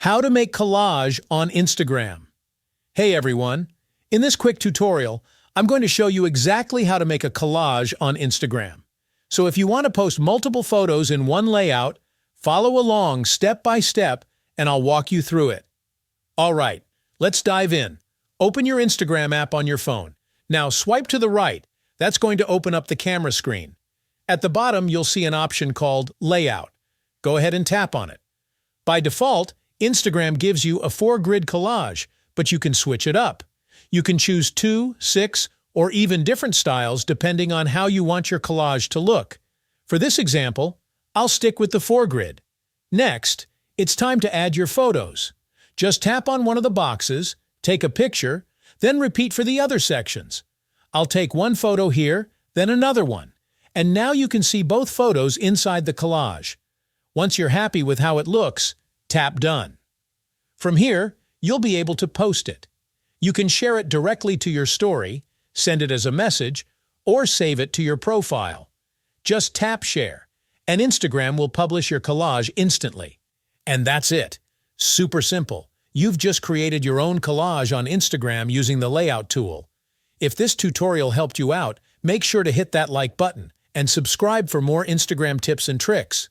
How to make collage on Instagram. Hey everyone, in this quick tutorial, I'm going to show you exactly how to make a collage on Instagram. So if you want to post multiple photos in one layout, follow along step by step and I'll walk you through it. Alright, let's dive in. Open your Instagram app on your phone. Now swipe to the right. That's going to open up the camera screen. At the bottom, you'll see an option called Layout. Go ahead and tap on it. By default, Instagram gives you a 4-grid collage, but you can switch it up. You can choose 2, 6, or even different styles depending on how you want your collage to look. For this example, I'll stick with the 4-grid. Next, it's time to add your photos. Just tap on one of the boxes, take a picture, then repeat for the other sections. I'll take one photo here, then another one. And now you can see both photos inside the collage. Once you're happy with how it looks, tap Done. From here, you'll be able to post it. You can share it directly to your story, send it as a message, or save it to your profile. Just tap Share, and Instagram will publish your collage instantly. And that's it. Super simple. You've just created your own collage on Instagram using the Layout tool. If this tutorial helped you out, make sure to hit that like button and subscribe for more Instagram tips and tricks.